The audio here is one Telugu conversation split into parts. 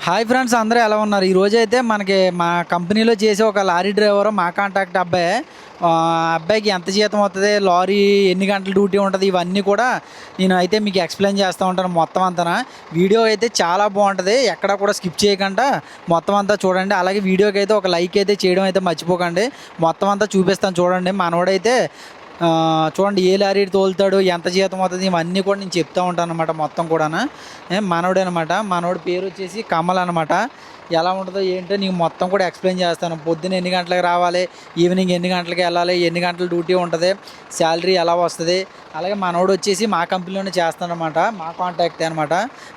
హాయ్ ఫ్రెండ్స్, అందరూ ఎలా ఉన్నారు? ఈరోజైతే మనకి మా కంపెనీలో చేసే ఒక లారీ డ్రైవరు మా కాంటాక్ట్ అబ్బాయి. అబ్బాయికి ఎంత జీతం వస్తుంది, లారీ ఎన్ని గంటల డ్యూటీ ఉంటుంది, ఇవన్నీ కూడా నేను అయితే మీకు ఎక్స్ప్లెయిన్ చేస్తూ ఉంటాను మొత్తం అంతా. వీడియో అయితే చాలా బాగుంటుంది, ఎక్కడ కూడా స్కిప్ చేయకుండా మొత్తం అంతా చూడండి. అలాగే వీడియోకి అయితే ఒక లైక్ అయితే చేయడం అయితే మర్చిపోకండి. మొత్తం అంతా చూపిస్తాను చూడండి. మనోడైతే చూడండి ఏ లారీ తోలుతాడు, ఎంత జీతం అవుతుంది, ఇవన్నీ కూడా నేను చెప్తూ ఉంటాను అనమాట మొత్తం కూడా. మనోడే అనమాట. మనోడి పేరు వచ్చేసి కమల్ అనమాట. ఎలా ఉంటుందో ఏంటో నీకు మొత్తం కూడా ఎక్స్ప్లెయిన్ చేస్తాను. పొద్దున్న ఎన్ని గంటలకు రావాలి, ఈవినింగ్ ఎన్ని గంటలకు వెళ్ళాలి, ఎన్ని గంటల డ్యూటీ ఉంటుంది, శాలరీ ఎలా వస్తుంది. అలాగే మనోడు వచ్చేసి మా కంపెనీలోనే చేస్తాడనమాట, మా కాంటాక్ట్ అనమాట.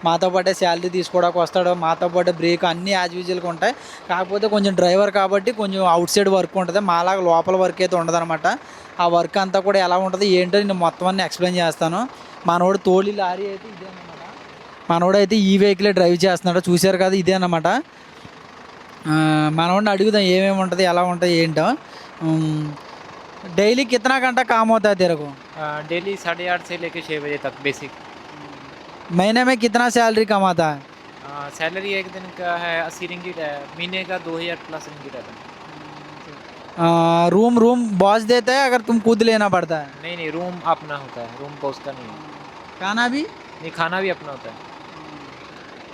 మాతో పాటే శాలరీ తీసుకోవడానికి వస్తాడు, మాతో పాటు బ్రేక్ అన్నీ యాజ్ యూజువల్గా ఉంటాయి. కాకపోతే కొంచెం డ్రైవర్ కాబట్టి కొంచెం అవుట్ సైడ్ వర్క్ ఉంటుంది, మాలాగా లోపల వర్క్ అయితే ఉండదన్నమాట. ఆ వర్క్ అంతా కూడా ఎలా ఉంటుంది ఏంటో నేను మొత్తం అన్నీ ఎక్స్ప్లెయిన్ చేస్తాను. మనోడు తోలి లారీ అయితే ఇదే అనమాట. మనోడైతే ఈ వెహికలే డ్రైవ్ చేస్తున్నాడు, చూశారు కదా, ఇదే అనమాట. మనోడిని అడుగుదాం ఏమేమి ఉంటుంది, ఎలా ఉంటుంది ఏంటో. डेली कितना घंटा काम होता है तेरे को? डेली 8:30 से लेके 6 बजे तक बेसिक। महीने में कितना सैलरी कमाता है? सैलरी एक दिन का है 80 रिंगिट है, महीने का 2000 प्लस रिंगिट है। रूम रूम बॉस देता है, अगर तुम खुद लेना पड़ता है? नहीं नहीं, रूम अपना होता है, रूम बॉस का नहीं है। खाना भी? नहीं, खाना भी अपना होता है।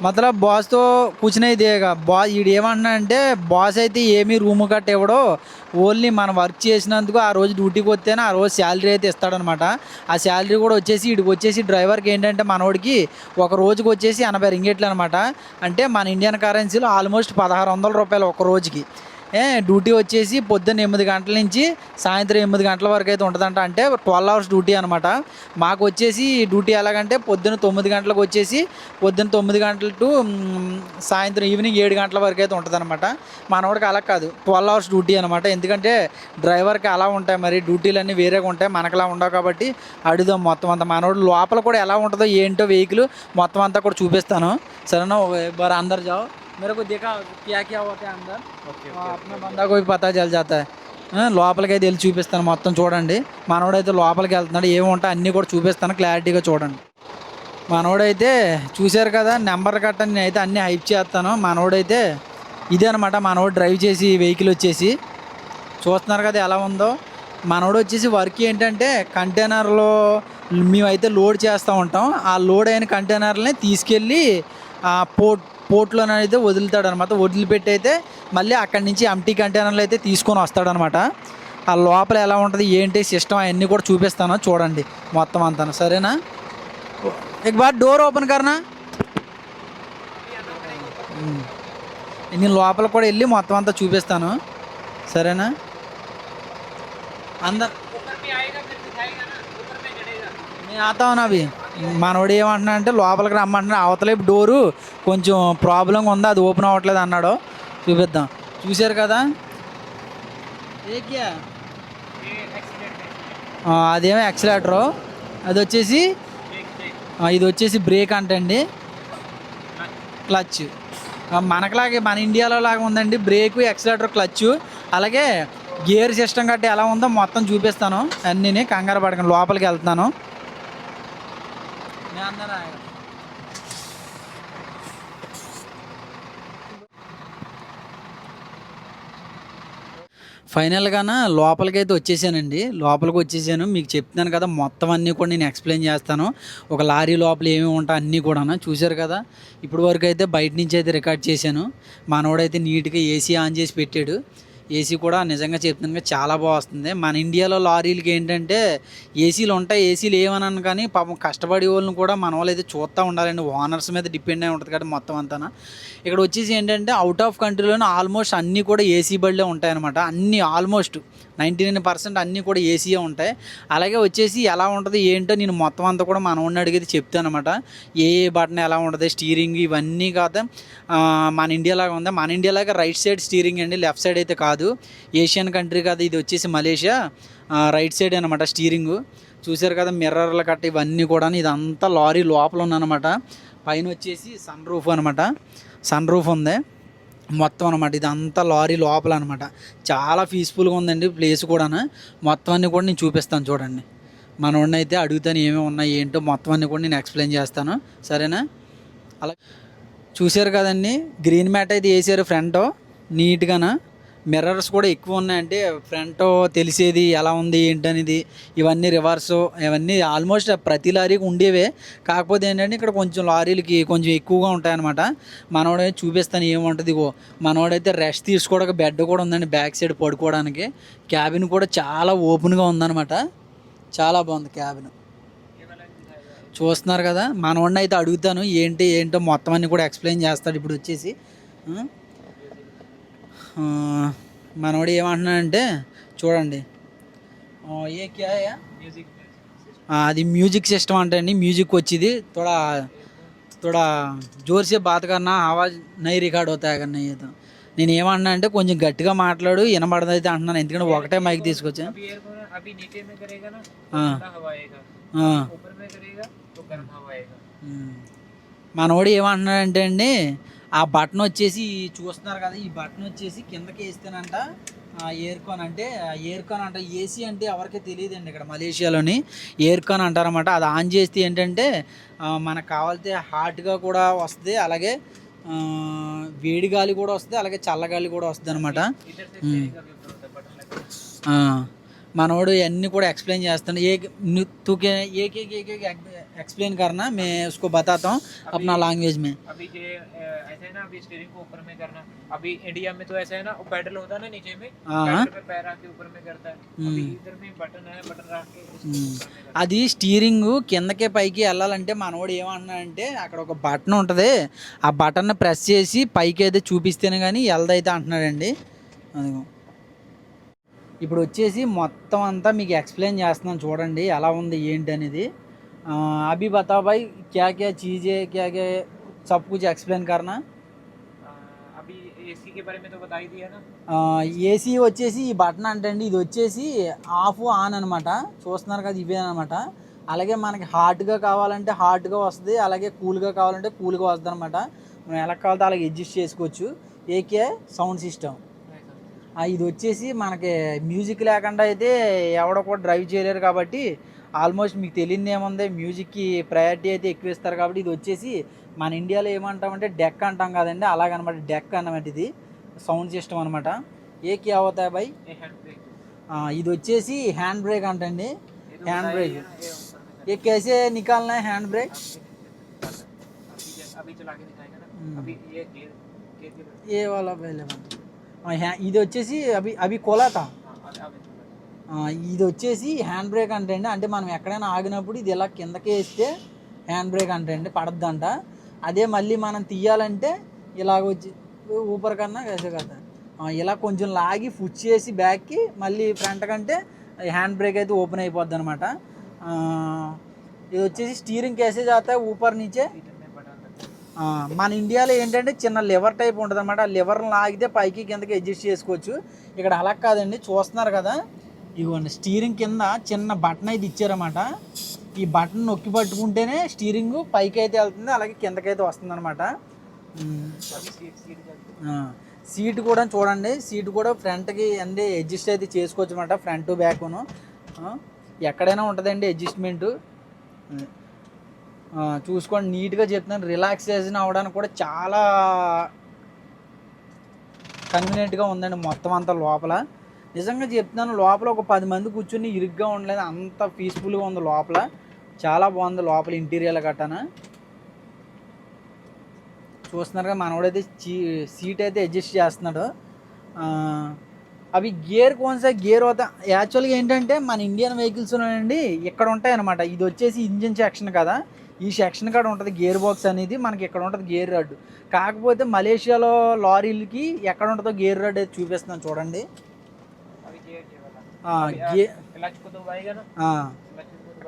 मतलब బాస్ తో కుछ नहीं देगा. బాస్ ఈడు ఏమంటున్నా అంటే, బాస్ అయితే ఏమీ రూమ్ గట్ట ఇవ్వడు, ఓన్లీ మనం వర్క్ చేసినందుకు ఆ రోజు డ్యూటీకి వస్తేనే ఆ రోజు శాలరీ అయితే ఇస్తాడనమాట. ఆ శాలరీ కూడా వచ్చేసి వీడికి వచ్చేసి డ్రైవర్కి ఏంటంటే మనోడికి ఒక రోజుకి వచ్చేసి 80 రింగేట్లు అనమాట. అంటే మన ఇండియన్ కరెన్సీలో ఆల్మోస్ట్ 1600 రూపాయలు ఒక రోజుకి. డ్యూటీ వచ్చేసి పొద్దున్న 8 గంటల నుంచి సాయంత్రం 8 గంటల వరకు అయితే ఉంటుందంట. అంటే 12 అవర్స్ డ్యూటీ అనమాట. మాకు వచ్చేసి డ్యూటీ ఎలాగంటే పొద్దున్న 9 గంటలకు వచ్చేసి పొద్దున్న 9 గంటల టు సాయంత్రం ఈవినింగ్ 7 గంటల వరకు అయితే ఉంటుంది అనమాట. మనోడికి అలా కాదు, 12 అవర్స్ డ్యూటీ అనమాట. ఎందుకంటే డ్రైవర్కి అలా ఉంటాయి, మరి డ్యూటీలు అన్నీ వేరేగా ఉంటాయి, మనకులా ఉండవు. కాబట్టి అడుగుదాం మొత్తం అంతా. మనోడు లోపల కూడా ఎలా ఉంటుందో ఏంటో వెహికల్ మొత్తం అంతా కూడా చూపిస్తాను, సరేనా? బార్ అందరు జాओ, मेरे को देखा क्या क्या होता है अंदर, अपना बंदा को भी पता चल जाता है. లోపలికి అయితే వెళ్ళి చూపిస్తాను మొత్తం చూడండి. మనోడైతే లోపలికి వెళ్తున్నాడు, ఏముంటాయి అన్నీ కూడా చూపిస్తాను, క్లారిటీగా చూడండి. మనోడైతే చూశారు కదా, నెంబర్ కట్ట నేనైతే అన్నీ హైప్ చేస్తాను. మనోడైతే ఇదే అనమాట. మనోడు డ్రైవ్ చేసి వెహికల్ వచ్చేసి చూస్తున్నారు కదా ఎలా ఉందో. మనోడు వచ్చేసి వర్క్ ఏంటంటే కంటైనర్లో మేమైతే లోడ్ చేస్తూ ఉంటాం. ఆ లోడ్ అయిన కంటైనర్లని తీసుకెళ్ళి ఆ పోర్ట్లోనైతే వదులుతాడు అనమాట. వదిలిపెట్టి అయితే మళ్ళీ అక్కడి నుంచి ఎంటీ కంటైనర్లు అయితే తీసుకొని వస్తాడనమాట. ఆ లోపల ఎలా ఉంటుంది ఏంటి సిస్టమ్ అవన్నీ కూడా చూపిస్తాను చూడండి మొత్తం అంతా, సరేనా? एक बार డోర్ ఓపెన్ करना. నేను లోపల కూడా వెళ్ళి మొత్తం అంతా చూపిస్తాను, సరేనా? అందరు నేను ఆతాను అవి. మనోడు ఏమంటున్నా అంటే లోపలికి రమ్మంటున్నా, అవతలే డోరు కొంచెం ప్రాబ్లంగా ఉంది, అది ఓపెన్ అవ్వట్లేదు అన్నాడు. చూపిద్దాం. చూశారు కదా, అదేమో యాక్సిలేటరు, అది వచ్చేసి ఇది వచ్చేసి బ్రేక్ అంటండి, క్లచ్. మనకులాగే మన ఇండియాలో లాగా ఉందండి, బ్రేకు, యాక్సిలేటర్, క్లచ్. అలాగే గేర్ సిస్టమ్ గట్టి ఎలా ఉందో మొత్తం చూపిస్తాను అన్నీ. కంగారు పడకండి, లోపలికి వెళ్తున్నాను. ఫైనల్గాన లోపలికి అయితే వచ్చేసానండి. లోపలికి వచ్చేసాను, మీకు చెప్తున్నాను కదా మొత్తం అన్నీ కూడా నేను ఎక్స్ప్లెయిన్ చేస్తాను. ఒక లారీ లోపల ఏమేమి ఉంటాయి అన్నీ కూడా చూశారు కదా. ఇప్పుడు వరకు అయితే బయట నుంచి అయితే రికార్డ్ చేశాను. మనోడైతే నీట్గా ఏసీ ఆన్ చేసి పెట్టాడు. ఏసీ కూడా నిజంగా చెప్తున్నాను చాలా బాగా వస్తుంది. మన ఇండియాలో లారీలకి ఏంటంటే ఏసీలు ఉంటాయి, ఏసీలు ఏమన్నాను కానీ పాపం కష్టపడే వాళ్ళని కూడా మన వాళ్ళు అయితే చూస్తూ ఉండాలండి. ఓనర్స్ మీద డిపెండ్ అయి ఉంటుంది కాబట్టి మొత్తం అంతా. ఇక్కడ వచ్చేసి ఏంటంటే అవుట్ ఆఫ్ కంట్రీలోనే ఆల్మోస్ట్ అన్నీ కూడా ఏసీ బళ్ళే ఉంటాయన్నమాట. అన్నీ ఆల్మోస్ట్ 99% అన్నీ కూడా ఏసీయే ఉంటాయి. అలాగే వచ్చేసి ఎలా ఉంటుంది ఏంటో నేను మొత్తం అంతా కూడా మనోడిని అడిగితే చెప్తాను అనమాట. ఏ బటన్ ఎలా ఉంటుంది, స్టీరింగ్ ఇవన్నీ కాదు మన ఇండియాలాగా ఉంది. మన ఇండియాలాగా రైట్ సైడ్ స్టీరింగ్ అండి, లెఫ్ట్ సైడ్ అయితే కాదు. ఏషియన్ కంట్రీ కాదు, ఇది వచ్చేసి మలేషియా. రైట్ సైడ్ అనమాట స్టీరింగు. చూశారు కదా మిర్రర్లు కట్ట ఇవన్నీ కూడా. ఇదంతా లారీ లోపల ఉందన్నమాట. పైన వచ్చేసి సన్ రూఫ్ అనమాట, సన్ రూఫ్ ఉంది మొత్తం అనమాట. ఇదంతా లారీ లోపల అనమాట. చాలా పీస్ఫుల్గా ఉందండి ప్లేస్ కూడా. మొత్తం అన్నీ కూడా నేను చూపిస్తాను చూడండి. మనోడిని అయితే అడుగుతాను ఏమేమి ఉన్నాయి ఏంటో మొత్తం అన్నీ కూడా నేను ఎక్స్ప్లెయిన్ చేస్తాను, సరేనా? అలా చూశారు కదండి, గ్రీన్ మ్యాట్ అయితే వేసారు ఫ్రంట్ నీట్గాన. మిర్రర్స్ కూడా ఎక్కువ ఉన్నాయంటే ఫ్రంట్ తెలిసేది ఎలా ఉంది ఏంటనేది. ఇవన్నీ రివర్స్, ఇవన్నీ ఆల్మోస్ట్ ప్రతి లారీకి ఉండేవే. కాకపోతే ఏంటంటే ఇక్కడ కొంచెం లారీలకి కొంచెం ఎక్కువగా ఉంటాయన్నమాట. మనోడైతే చూపిస్తాను ఏముంటుంది. ఇగో మనోడైతే రెస్ట్ తీసుకోవడానికి బెడ్ కూడా ఉందండి బ్యాక్ సైడ్ పడుకోవడానికి. క్యాబిన్ కూడా చాలా ఓపెన్గా ఉందన్నమాట. చాలా బాగుంది క్యాబిన్. చూస్తున్నారు కదా, మనోడిని అయితే అడుగుతాను ఏంటో మొత్తం అన్ని కూడా ఎక్స్ప్లెయిన్ చేస్తాడు ఇప్పుడు వచ్చేసి. మనోడు ఏమంటున్నాడంటే చూడండి, ఏ క్యా హై? म्यूजिक అది మ్యూజిక్ సిస్టమ్ అంటే అండి. మ్యూజిక్ వచ్చేది थोड़ा थोड़ा जोर से बात करना, आवाज़ नहीं रिकॉर्ड होता है करना ये तो. నేను ఏమన్నా అంటే కొంచెం గట్టిగా మాట్లాడు వినబడదు అయితే అంటున్నాను, ఎందుకంటే ఒకటే మైక్ తీసుకొచ్చా. अभी एयरफोन अभी नीचे में करेगा ना तो हाँ। ठंडा हवा आएगा, ఆ. ऊपर में करेगा तो गर्म हवा आएगा। మనోడు ఏమంటున్నాడంటే అండి, ఆ బటన్ వచ్చేసి చూస్తున్నారు కదా, ఈ బటన్ వచ్చేసి కిందకి వేస్తేనంట ఎయిర్కాన్ అంటే ఎయిర్కాన్ అంట. ఏసీ అంటే ఎవరికీ తెలియదండి ఇక్కడ మలేషియాలోని. ఎయిర్కాన్ అంటారన్నమాట. అది ఆన్ చేస్తే ఏంటంటే మనకు కావాలితే హాట్గా కూడా వస్తుంది, అలాగే వేడి గాలి కూడా వస్తుంది, అలాగే చల్లగాలి కూడా వస్తుంది అనమాట. इधर से steering का भी ऊपर होता है बटन लगा। మనోడు ఇవన్నీ కూడా ఎక్స్ప్లెయిన్ చేస్తాను. तूके एक एक एक एक एक्सप्लेन करना, मैं उसको बताता हूँ अपना लैंग्वेज में. अभी ये ऐसे है ना, अभी स्टीयरिंग को ऊपर में करना। अभी इंडिया में तो ऐसा है ना, वो पेडल होता है ना नीचे में, हाँ। पेडल पे पैर आके ऊपर में करता है। अभी इधर में बटन है, बटन रख के उसको ऊपर में करता है। అది స్టీరింగ్ కిందకే పైకి వెళ్ళాలంటే మనోడు ఏమంటున్నాడంటే అక్కడ ఒక బటన్ ఉంటుంది, ఆ బటన్ ప్రెస్ చేసి పైకి అయితే చూపిస్తేనే కానీ వెళ్దైతే అంటున్నాడండి. అదిగో ఇప్పుడు వచ్చేసి మొత్తం అంతా మీకు ఎక్స్ప్లెయిన్ చేస్తున్నాను చూడండి ఎలా ఉంది ఏంటి అనేది. అభి బతా భాయ్ క్యా క్యా చీజే క్యా క్యా सब कुछ एक्सप्लेन करना. अभी एसी के बारे में तो बता ही दिया ना। ఏసీ వచ్చేసి ఈ బటన్ అంటే అండి, ఇది వచ్చేసి ఆఫ్ ఆన్ అనమాట. చూస్తున్నారు కదా, ఇవే అనమాట. అలాగే మనకి హాట్గా కావాలంటే హాట్గా వస్తుంది, అలాగే కూల్గా కావాలంటే కూల్గా వస్తుంది అనమాట. మనం ఎలా కావాలంటే అలాగే అడ్జస్ట్ చేసుకోవచ్చు. AK sound system. ఇది వచ్చేసి మనకి మ్యూజిక్ లేకుండా అయితే ఎవడో కూడా డ్రైవ్ చేయలేరు కాబట్టి ఆల్మోస్ట్ మీకు తెలియదు ఏముంది, మ్యూజిక్కి ప్రయారిటీ అయితే ఎక్కువ ఇస్తారు కాబట్టి ఇది వచ్చేసి మన ఇండియాలో ఏమంటామంటే డెక్ అంటాం కదండి, అలాగనమాట. డెక్ అన్నమాట, ఇది సౌండ్ సిస్టమ్ అనమాట. ఏ క్యా అవుతాయి బాయ్? ఇది వచ్చేసి హ్యాండ్ బ్రేక్ అంటండి. హ్యాండ్ బ్రేక్ ये कैसे निकालना है हैंड ब्रेक? अभी चला के दिखाएगा ना। अभी ये गियर ये वाला पहले ఇది వచ్చేసి అవి అవి కోలాతా. ఇది వచ్చేసి హ్యాండ్ బ్రేక్ అంటే అంటే మనం ఎక్కడైనా ఆగినప్పుడు ఇది ఇలా కిందకే వేస్తే హ్యాండ్ బ్రేక్ అంటే పడద్దంట. అదే మళ్ళీ మనం తీయాలంటే ఇలాగ వచ్చి ఊపర్ కన్నా వేసే కదా ఇలా కొంచెం లాగి పుష్ చేసి బ్యాక్కి మళ్ళీ ఫ్రంట్ కంటే హ్యాండ్ బ్రేక్ అయితే ఓపెన్ అయిపోద్ది అనమాట. ఇది వచ్చేసి స్టీరింగ్ కేసే జాతా ఊపర్ నీచే. మన ఇండియాలో ఏంటంటే చిన్న లివర్ టైప్ ఉంటుంది అనమాట. ఆ లివర్ని లాగితే పైకి కిందకి అడ్జస్ట్ చేసుకోవచ్చు. ఇక్కడ అలా కాదండి, చూస్తున్నారు కదా, ఇవ్వండి స్టీరింగ్ కింద చిన్న బటన్ అయితే ఇచ్చారన్నమాట. ఈ బటన్ నొక్కి పట్టుకుంటేనే స్టీరింగ్ పైకి అయితే వెళ్తుంది, అలాగే కిందకైతే వస్తుంది అనమాట. సీట్ కూడా చూడండి, సీట్ కూడా ఫ్రంట్కి అండి అడ్జస్ట్ అయితే చేసుకోవచ్చు అనమాట. ఫ్రంట్ బ్యాక్ను ఎక్కడైనా ఉంటుందండి అడ్జస్ట్మెంటు. చూసుకోండి, నీట్గా చెప్తున్నాను. రిలాక్సేషన్ అవ్వడానికి కూడా చాలా కన్వీనియంట్గా ఉందండి మొత్తం అంతా లోపల. నిజంగా చెప్తున్నాను, లోపల ఒక 10 మంది కూర్చుని ఇరుగ్గా ఉండలేదు, అంత పీస్ఫుల్గా ఉంది లోపల. చాలా బాగుంది లోపల ఇంటీరియర్ గట్టాన. చూస్తున్నారుగా, మనోడైతే సీట్ అయితే అడ్జస్ట్ చేస్తున్నాడు. అవి గేర్ కోన్సా గేర్ అవుతా యాక్చువల్గా ఏంటంటే మన ఇండియన్ వెహికల్స్లోనండి ఇక్కడ ఉంటాయన్నమాట. ఇది వచ్చేసి ఇంజిన్ సెక్షన్ కదా, ఈ సెక్షన్ కాడ ఉంటుంది గేర్ బాక్స్ అనేది. మనకి ఇక్కడ ఉంటుంది గేర్ రాడ్. కాకపోతే మలేషియాలో లారీలకి ఎక్కడ ఉంటుందో గేర్ రాడ్ అయితే చూపిస్తున్నాను చూడండి.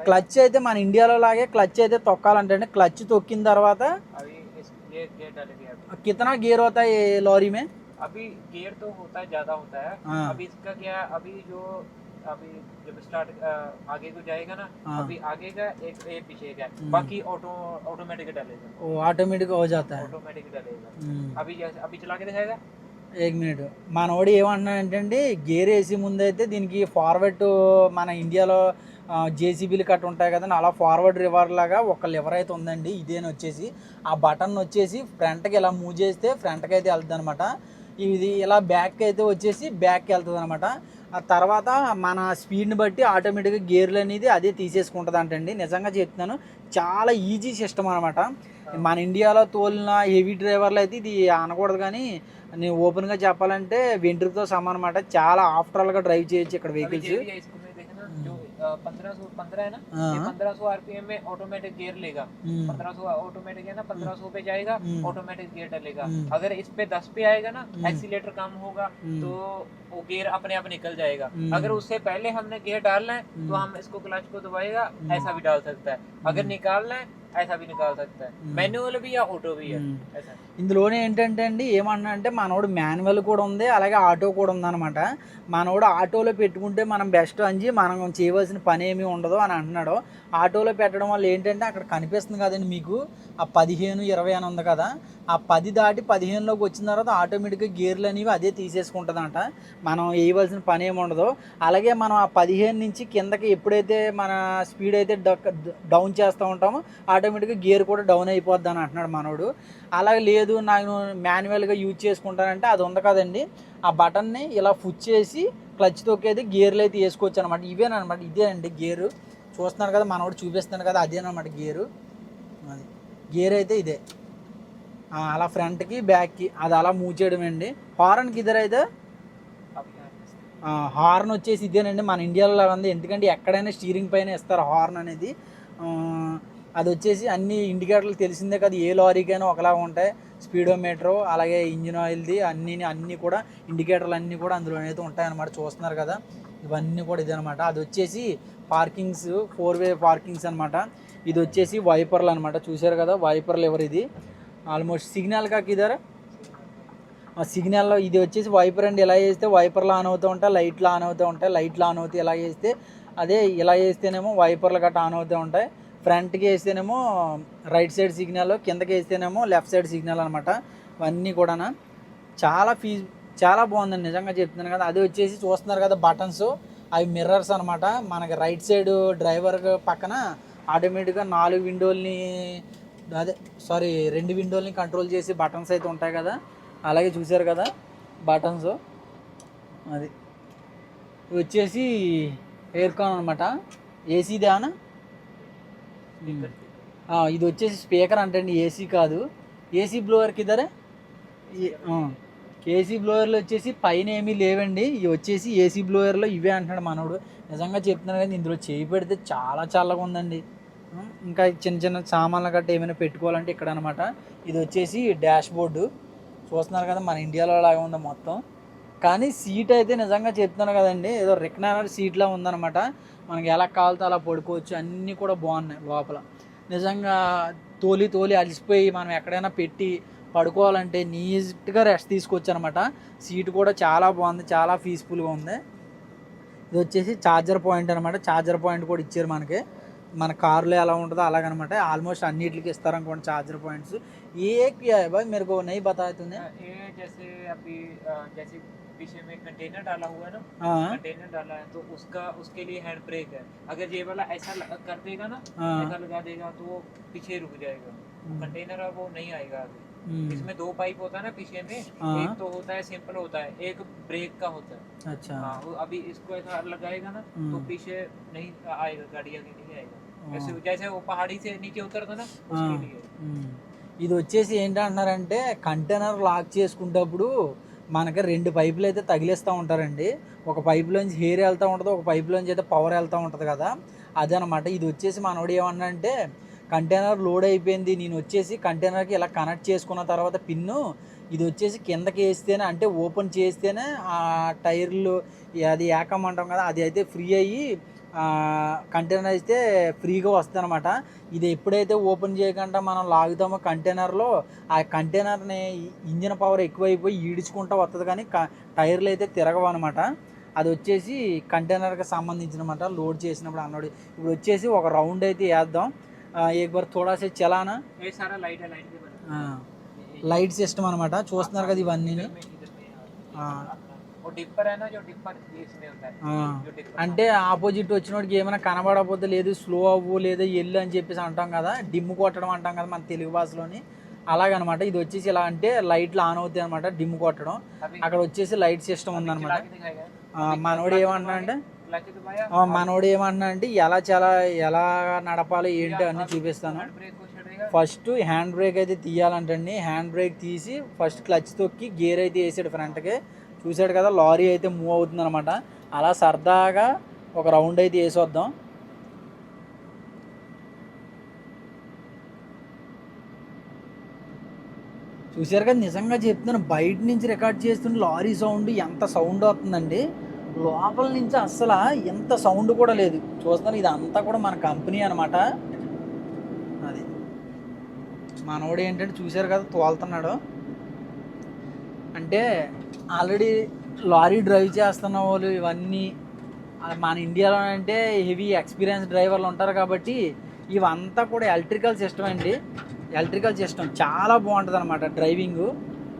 క్లచ్ అయితే మన ఇండియాలో లాగే క్లచ్ అయితే తొక్కాలంటే క్లచ్ తొక్కిన తర్వాత कितना गियर होता है ये लॉरी में? अभी गियर तो होता है, ज्यादा होता है। अभी इसका क्या है, अभी जो अभी जब स्टार्ट आगे को जाएगा ना, अभी आगे का एक पीछे का, बाकी ऑटोमेटिक डालेगा। वो ऑटोमेटिक हो जाता है, ऑटोमेटिक डालेगा। अभी जैसे अभी चला के दिखाएगा। 1 మినిట్. మనోడు ఏమంటున్నాడంటే గేర్ వేసి ముందైతే దీనికి ఫార్వర్డ్ మన ఇండియాలో జేసీబీలు కట్ట ఉంటాయి కదండి, అలా ఫార్వర్డ్ లివర్ లాగా ఒక లివర్ అయితే ఉందండి. ఇదేని వచ్చేసి ఆ బటన్ వచ్చేసి ఫ్రంట్కి ఇలా మూవ్ చేస్తే ఫ్రంట్కి అయితే వెళ్తుంది అనమాట. ఇది ఇలా బ్యాక్ అయితే వచ్చేసి బ్యాక్కి వెళ్తుంది అనమాట. ఆ తర్వాత మన స్పీడ్ని బట్టి ఆటోమేటిక్గా గేర్లు అనేది అదే తీసేసుకుంటుంది అంటండి. నిజంగా చెప్తున్నాను, చాలా ఈజీ సిస్టమ్ అనమాట. మన ఇండియాలో తోలిన హెవీ డ్రైవర్లు అయితే ఇది అనకూడదు, కానీ నేను ఓపెన్గా చెప్పాలంటే వెంట్రుకతో సమానం అనమాట. చాలా ఆఫ్టర్గా డ్రైవ్ చేయొచ్చు ఇక్కడ వెహికల్స్. 1500 है ना, ये 1500 आरपीएम में ऑटोमेटिक गियर लेगा। 1500 ऑटोमेटिक है ना, 1500 पे जाएगा ऑटोमेटिक गियर डालेगा। अगर इस पे 10 पे आएगा ना, एक्सीलेटर कम होगा तो वो गियर अपने आप निकल जाएगा। अगर उससे पहले हमने गियर डालना है तो हम इसको क्लच को दबाएगा, ऐसा भी डाल सकता है। अगर निकालना है ऐसा भी निकाल सकता है, मैनुअल भी या ऑटो भी है ऐसा। ఇందులోనే ఏంటంటే అండి, ఏమన్నా అంటే మనోడు మాన్యువల్ కూడా ఉంది, అలాగే ఆటో కూడా ఉందన్నమాట. మనోడు ఆటోలో పెట్టుకుంటే మనం బెస్ట్ అని మనం చేయవలసిన పని ఏమీ ఉండదు అని అంటున్నాడు. ఆటోలో పెట్టడం వల్ల ఏంటంటే అక్కడ కనిపిస్తుంది కదండి మీకు ఆ 15, 20 అని ఉంది కదా, ఆ 10 దాటి 15లోకి వచ్చిన తర్వాత ఆటోమేటిక్గా గేర్లు అనేవి అదే తీసేసుకుంటుందంట. మనం వేయవలసిన పని ఏమి ఉండదు. అలాగే మనం ఆ 15 నుంచి కిందకి ఎప్పుడైతే మన స్పీడ్ అయితే డౌన్ చేస్తూ ఉంటామో ఆటోమేటిక్గా గేర్ కూడా డౌన్ అయిపోద్ది అని అంటున్నాడు మనోడు. అలాగే లేదు నాకు మాన్యువల్గా యూజ్ చేసుకుంటానంటే అది ఉంది కదండి, ఆ బటన్ని ఇలా పుష్ చేసి క్లచ్ తొక్కేది గేర్లు అయితే వేసుకోవచ్చు అనమాట. ఇవేనమాట, ఇదేనండి గేరు. చూస్తున్నారు కదా మనోడు చూపిస్తున్నాను కదా, అదేనమాట గేరు. అది గేర్ అయితే ఇదే. అలా ఫ్రంట్కి బ్యాక్కి అది అలా మూవ్ చేయడం అండి. హార్న్కి ఇద్దరైతే హార్న్ వచ్చేసి ఇదేనండి, మన ఇండియాలో లాగా ఉంది. ఎందుకంటే ఎక్కడైనా స్టీరింగ్ పైన ఇస్తారు హార్న్ అనేది. అది వచ్చేసి అన్ని ఇండికేటర్లు తెలిసిందే కదా, ఏ లారీకైనా ఒకలాగా ఉంటాయి. స్పీడోమీటరు అలాగే ఇంజిన్ ఆయిల్ది అన్నీ కూడా ఇండికేటర్లు అన్నీ కూడా అందులోనైతే ఉంటాయన్నమాట. చూస్తున్నారు కదా ఇవన్నీ కూడా ఇదనమాట. అది వచ్చేసి పార్కింగ్స్, 4-వే పార్కింగ్స్ అనమాట. ఇది వచ్చేసి వైపర్లు అనమాట. చూశారు కదా వైపర్లు ఎవరు, ఇది ఆల్మోస్ట్ సిగ్నల్ కాకి ఇదారా సిగ్నల్లో ఇది వచ్చేసి వైపర్ అండి. ఇలా చేస్తే వైపర్లు ఆన్ అవుతూ ఉంటాయి, లైట్లు ఆన్ అవుతూ ఉంటాయి, లైట్లు ఆన్ అవుతాయి. ఇలా చేస్తే అదే ఇలా చేస్తేనేమో వైపర్లు గట్రా ఆన్ అవుతూ ఉంటాయి. ఫ్రంట్కి వేస్తేనేమో రైట్ సైడ్ సిగ్నల్, కిందకి వేస్తేనేమో లెఫ్ట్ సైడ్ సిగ్నల్ అనమాట. ఇవన్నీ కూడా చాలా బాగుందండి, నిజంగా చెప్తున్నాను కదా. అది వచ్చేసి చూస్తున్నారు కదా బటన్స్, అవి మిర్రర్స్ అనమాట. మనకి రైట్ సైడ్ డ్రైవర్ పక్కన ఆటోమేటిక్గా 4 విండోల్ని 2 విండోల్ని కంట్రోల్ చేసి బటన్స్ అయితే ఉంటాయి కదా. అలాగే చూశారు కదా బటన్స్. అది వచ్చేసి ఎయిర్ కాన్ అనమాట, ఏసీదేనా. ఇది వచ్చేసి స్పీకర్ అంటండి, ఏసీ కాదు. ఏసీ బ్లోవర్కి ఇద్దరే. ఏసీ బ్లోవర్లు వచ్చేసి పైన ఏమీ లేవండి, ఇవి వచ్చేసి ఏసీ బ్లోవర్లో ఇవే అంటున్నాడు మనోడు. నిజంగా చెప్తున్నాను కదా, ఇందులో చేయి పెడితే చాలా చల్లగా ఉందండి. ఇంకా చిన్న చిన్న సామాన్లు గట్రా ఏమైనా పెట్టుకోవాలంటే ఇక్కడ అనమాట. ఇది వచ్చేసి డాష్ బోర్డు. చూస్తున్నారు కదా మన ఇండియాలో లాగా ఉంది మొత్తం. కానీ సీట్ అయితే నిజంగా చెప్తున్నాను కదండి, ఏదో రిక్నర్ సీట్లా ఉందన్నమాట. మనకి ఎలా కావాలితే అలా పడుకోవచ్చు. అన్నీ కూడా బాగున్నాయి లోపల. నిజంగా తోలి అలసిపోయి మనం ఎక్కడైనా పెట్టి పడుకోవాలంటే నీట్గా రెస్ట్ తీసుకోవచ్చు అనమాట. సీట్ కూడా చాలా బాగుంది, చాలా పీస్ఫుల్గా ఉంది. ఇది వచ్చేసి ఛార్జర్ పాయింట్ అనమాట. ఛార్జర్ పాయింట్ కూడా ఇచ్చారు మనకి, మన కార్లో ఎలా ఉంటుందో అలాగనమాట. ఆల్మోస్ట్ అన్నిటికి ఇస్తారు అనుకోండి ఛార్జర్ పాయింట్స్. ఏ भाई मेरे को नहीं बताया तूने? ये जैसे अभी जैसे पीछे में कंटेनर डाला हुआ है ना, कंटेनर डाला है तो उसके लिए हैंड ब्रेक है। अगर ये वाला ऐसा कर देगा ना, ऐसा लगा देगा तो वो पीछे रुक जाएगा, कंटेनर वो नहीं आएगा आगे। इसमें 2 पाइप होता है ना पीछे में, एक तो होता है सिंपल होता है, एक ब्रेक का होता है। अच्छा, अभी इसको ऐसा लगाएगा ना तो पीछे नहीं आएगा, गाड़ी आगे नहीं आएगा। जैसे वो पहाड़ी से नीचे उतरता ना उसके लिए। ఇది వచ్చేసి ఏంటంటున్నారంటే కంటైనర్ లాక్ చేసుకునేటప్పుడు మనకి 2 పైపులు అయితే తగిలిస్తూ ఉంటారండి. ఒక పైపులోంచి హెయిర్ వెళ్తూ ఉంటుంది, ఒక పైపులోంచి అయితే పవర్ వెళ్తూ ఉంటుంది కదా, అదనమాట. ఇది వచ్చేసి మనోడు ఏమన్నంటే కంటైనర్ లోడ్ అయిపోయింది, నేను వచ్చేసి కంటైనర్కి ఇలా కనెక్ట్ చేసుకున్న తర్వాత పిన్ను ఇది వచ్చేసి కిందకి వేస్తేనే, అంటే ఓపెన్ చేస్తేనే ఆ టైర్లు అది ఏకమంటాం కదా, అది అయితే ఫ్రీ అయ్యి కంటైనర్ అయితే ఫ్రీగా వస్తుంది అనమాట. ఇది ఎప్పుడైతే ఓపెన్ చేయకుండా మనం లాగుతామో కంటైనర్లో, ఆ కంటైనర్ని ఇంజిన్ పవర్ ఎక్కువైపోయి ఈడ్చుకుంటూ వస్తుంది, కానీ టైర్లు అయితే తిరగవు అనమాట. అది వచ్చేసి కంటైనర్కి సంబంధించినమాట. లోడ్ చేసినప్పుడు అన్నాడు. ఇప్పుడు వచ్చేసి ఒక రౌండ్ అయితే వేద్దాం. एक बार थोड़ा से चलाना. ये सारा लाइट है, लाइट के లైట్ సిస్టమ్ అనమాట. చూస్తున్నారు కదా ఇవన్నీ. वो डिपर है ना, जो डिपर इसमें होता है, जो डिपर అంటే ఆపోజిట్ వచ్చినోడికి ఏమైనా కనబడకపోతే లేదు స్లో అవ్వు లేదా ఎల్లు అని చెప్పేసి అంటాం కదా, డిమ్ కొట్టడం అంటాం కదా మన తెలుగు భాషలోని. అలాగనమాట ఇది వచ్చేసి ఇలా అంటే లైట్లు ఆన్ అవుతాయి అనమాట, డిమ్ కొట్టడం. अभी అక్కడ వచ్చేసి లైట్ సిస్టమ్ अभी ఉందన్నమాట. चला के दिखाएगा। మనోడు ఏమన్నా అంటే क्लच दबाया, మనోడు ఏమన్నా అంటే ఎలా నడపాలి ఏంటి అన్ని చూపిస్తాను. हैंड ब्रेक को छेड़ेगा, ఫస్ట్ హ్యాండ్ బ్రేక్ అయితే తీయాలంటండి. హ్యాండ్ బ్రేక్ తీసి ఫస్ట్ క్లచ్ తొక్కి గేర్ అయితే వేసాడు ఫ్రంట్కి. చూసాడు కదా లారీ అయితే మూవ్ అవుతుంది అనమాట. అలా సరదాగా ఒక రౌండ్ అయితే వేసొద్దాం. చూసారు కదా, నిజంగా చెప్తున్నాను, బయట నుంచి రికార్డ్ చేస్తున్న లారీ సౌండ్ ఎంత సౌండ్ వస్తుందండి, లోపల నుంచి అస్సలు ఎంత సౌండ్ కూడా లేదు. చూస్తాను ఇదంతా కూడా మన కంపెనీ అనమాట. అది మనోడు ఏంటంటే చూసారు కదా తోలుతున్నాడు. అంటే ఆల్రెడీ లారీ డ్రైవ్ చేస్తున్న వాళ్ళు ఇవన్నీ మన ఇండియాలో అంటే హెవీ ఎక్స్పీరియన్స్ డ్రైవర్లు ఉంటారు కాబట్టి ఇవంతా కూడా ఎలక్ట్రికల్ సిస్టమ్ అండి. ఎలక్ట్రికల్ సిస్టమ్ చాలా బాగుంటుంది అనమాట డ్రైవింగ్.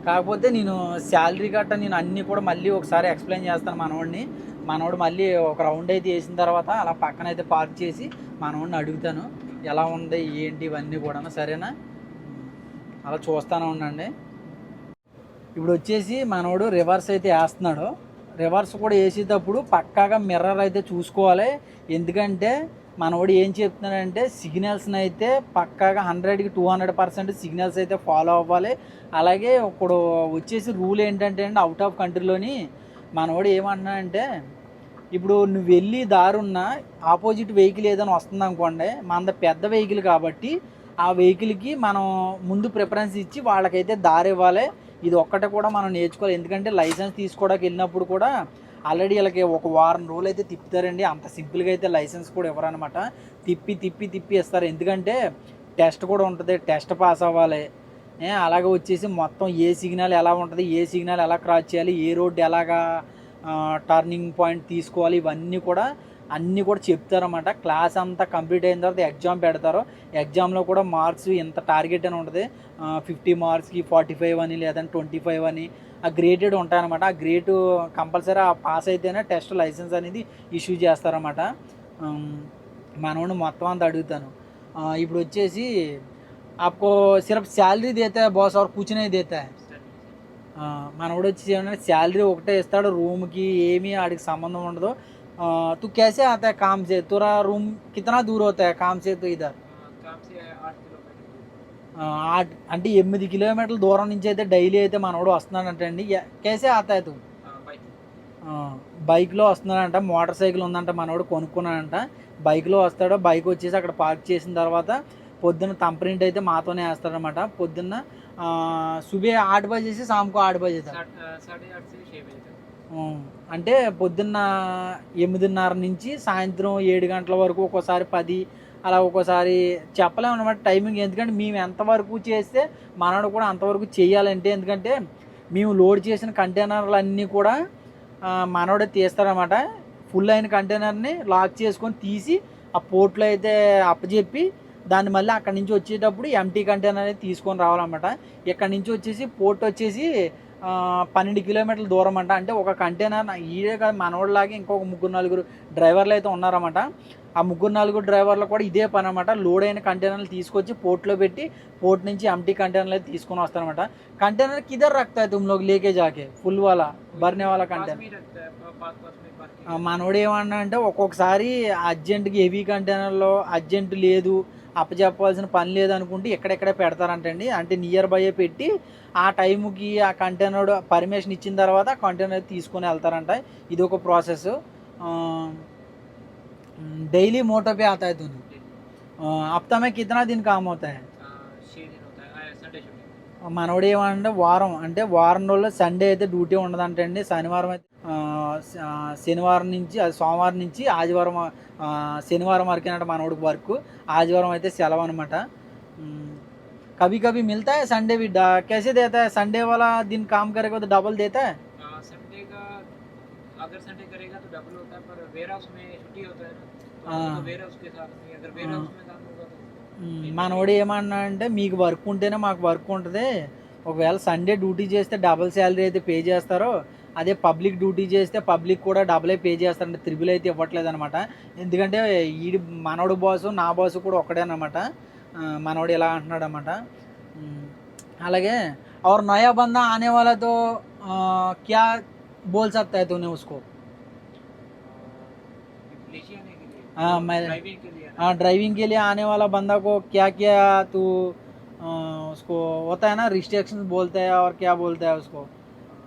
కాకపోతే నేను శాలరీ గట్ట నేను అన్నీ కూడా మళ్ళీ ఒకసారి ఎక్స్ప్లెయిన్ చేస్తాను మనోడు మళ్ళీ ఒక రౌండ్ అయితే వేసిన తర్వాత అలా పక్కన అయితే పార్క్ చేసి మనోడిని అడుగుతాను ఎలా ఉంది ఏంటి ఇవన్నీ కూడా, సరేనా? అలా చూస్తానే ఉండండి. ఇప్పుడు వచ్చేసి మనోడు రివర్స్ అయితే వేస్తున్నాడు. రివర్స్ కూడా వేసేటప్పుడు పక్కాగా మిర్రర్ అయితే చూసుకోవాలి. ఎందుకంటే మనోడు ఏం చెప్తున్నాడంటే సిగ్నల్స్ని అయితే పక్కాగా 100కి 200% సిగ్నల్స్ అయితే ఫాలో అవ్వాలి. అలాగే ఇప్పుడు వచ్చేసి రూల్ ఏంటంటే అండి, అవుట్ ఆఫ్ కంట్రీలోని మనోడు ఏమంటున్నాడంటే ఇప్పుడు నువ్వు వెళ్ళి దారున్న ఆపోజిట్ వెహికల్ ఏదైనా వస్తుంది అనుకోండి, మనది పెద్ద వెహికల్ కాబట్టి ఆ వెహికల్కి మనం ముందు ప్రిఫరెన్స్ ఇచ్చి వాళ్ళకైతే దారి ఇవ్వాలి. ఇది ఒక్కటే కూడా మనం నేర్చుకోవాలి. ఎందుకంటే లైసెన్స్ తీసుకోవడానికి వెళ్ళినప్పుడు కూడా ఆల్రెడీ వీళ్ళకి ఒక వారం రోజులు అయితే తిప్పుతారండి. అంత సింపుల్గా అయితే లైసెన్స్ కూడా ఇవ్వరనమాట. తిప్పి ఇస్తారు. ఎందుకంటే టెస్ట్ కూడా ఉంటుంది, టెస్ట్ పాస్ అవ్వాలి. అలాగే వచ్చేసి మొత్తం ఏ సిగ్నల్ ఎలా ఉంటుంది, ఏ సిగ్నల్ ఎలా క్రాస్ చేయాలి, ఏ రోడ్డు ఎలాగా టర్నింగ్ పాయింట్ తీసుకోవాలి, ఇవన్నీ కూడా అన్నీ కూడా చెప్తారన్నమాట. క్లాస్ అంతా కంప్లీట్ అయిన తర్వాత ఎగ్జామ్ పెడతారు. ఎగ్జామ్లో కూడా మార్క్స్ ఎంత టార్గెట్ అని ఉంటుంది, 50 మార్క్స్కి 45 అని లేదంటే 25 అని ఆ గ్రేడెడ్ ఉంటాయన్నమాట. ఆ గ్రేడ్ కంపల్సరీ ఆ పాస్ అయితేనే టెస్ట్ లైసెన్స్ అనేది ఇష్యూ చేస్తారన్నమాట. మనోడు మొత్తం అంతా అడుగుతాను. ఇప్పుడు వచ్చేసి आपको सिर्फ सैलरी देता है बॉस और कुछ नहीं देता है. మనోడు వచ్చి ఏమన్నా శాలరీ ఒకటే ఇస్తాడు, రూమ్కి ఏమీ ఆడికి సంబంధం ఉండదు. तू कैसे आता है काम से, तेरा रूम कितना दूर होता है काम से? तो इधर काम से 8 किलोमीटर, 8 అంటే 8 కిలోమీటర్ల దూరం నుంచి అయితే డైలీ అయితే మనోడు వస్తున్నాడంటండి. कैसे आता है तू? బైక్లో వస్తున్నాడంట. మోటార్ సైకిల్ ఉందంట, మనోడు కొనుక్కున్నాడంట. బైక్లో వస్తాడు. బైక్ వచ్చేసి అక్కడ పార్క్ చేసిన తర్వాత పొద్దున్న తంప్రింట్ అయితే మాతోనే వేస్తాడనమాట. పొద్దున్న సుబే 8 बजे से शाम को 8 बजे तक, 8:30 से 6 बजे तक. అంటే పొద్దున్న 8:30 నుంచి సాయంత్రం 7 గంటల వరకు, ఒక్కోసారి 10 అలా, ఒక్కోసారి చెప్పలేము అనమాట టైమింగ్. ఎందుకంటే మేము ఎంతవరకు చేస్తే మనోడు కూడా అంతవరకు చేయాలంటే, ఎందుకంటే మేము లోడ్ చేసిన కంటైనర్లు అన్నీ కూడా మనోడే తీస్తారనమాట. ఫుల్ అయిన కంటైనర్ని లాక్ చేసుకొని తీసి ఆ పోర్ట్లో అయితే అప్పచెప్పి దాన్ని మళ్ళీ అక్కడి నుంచి వచ్చేటప్పుడు ఎంటీ కంటైనర్ అనేది తీసుకొని రావాలన్నమాట. ఇక్కడ నుంచి వచ్చేసి పోర్ట్ వచ్చేసి 12 కిలోమీటర్ల దూరం అంట. అంటే ఒక కంటైనర్ ఈడే కాదు, మనోళ్ళలాగే ఇంకొక 3-4 డ్రైవర్లు అయితే ఉన్నారన్నమాట. ఆ 3-4 డ్రైవర్లు కూడా ఇదే పని అనమాట. లోడ్ అయిన కంటైనర్లు తీసుకొచ్చి పోర్ట్లో పెట్టి పోర్ట్ నుంచి ఎంటీ కంటైనర్లు అయితే తీసుకొని వస్తారనమాట. కంటైనర్ కిధర్ రखता है तुम लोग लेके जाके, ఫుల్ వాలా భర్నే వాళ్ళ కంటైనర్. మనోడు ఏమన్నా అంటే ఒక్కొక్కసారి అర్జెంట్కి హెవీ కంటైనర్లో అర్జెంట్ లేదు, అప్పచెప్పాల్సిన పని లేదనుకుంటే ఎక్కడెక్కడ పెడతారంటండి. అంటే నియర్ బై పెట్టి ఆ టైంకి ఆ కంటైనర్ పర్మిషన్ ఇచ్చిన తర్వాత ఆ కంటైనర్ తీసుకొని వెళ్తారంట. ఇది ఒక ప్రాసెస్. डेली मोटो पे आता है तूने, हफ्ता में कितना दिन काम होता है? 6 दिन होता है, संडे छुट्टी. మనోడు ఏమంటే వారం రోజుల్లో సండే అయితే డ్యూటీ ఉండదంటండి. శనివారం అయితే శనివారం నుంచి సోమవారం నుంచి ఆదివారం, శనివారం వరకు అంటే మనోడికి వర్క్, ఆదివారం అయితే సెలవు అనమాట. कभी कभी मिलता है संडे भी, कैसे देता है? संडे वाला दिन काम करेगा तो डबल देता है? संडे का अगर संडे करेगा तो डबल होता है, पर वेयर हाउस में छुट्टी होता है ना, तो वेयर हाउस के साथ में अगर वेयर हाउस में काम होगा तो మనోడు ఏమన్నా అంటే మీకు వర్క్ ఉంటేనే మాకు వర్క్ ఉంటుంది, ఒకవేళ సండే డ్యూటీ చేస్తే డబుల్ శాలరీ అయితే పే చేస్తారో, అదే పబ్లిక్ డ్యూటీ చేస్తే పబ్లిక్ కూడా డబులే పే చేస్తారంటే త్రిబుల్ అయితే ఇవ్వట్లేదు అనమాట. ఎందుకంటే ఈడి మనోడు బాసు నా బాసు కూడా ఒక్కడే అనమాట. మనోడు ఇలా అంటున్నాడు అనమాట. అలాగే और नया बंदा आने वाला तो क्या बोल सकता है तूने उसको? मलेशिया आने के लिए हाँ मैं ड्राइविंग के लिए ना हाँ ड्राइविंग के लिए आने वाला बंदा को क्या क्या तू उसको होता है ना रिस्ट्रिक्शन बोलते हैं और क्या बोलता है उसको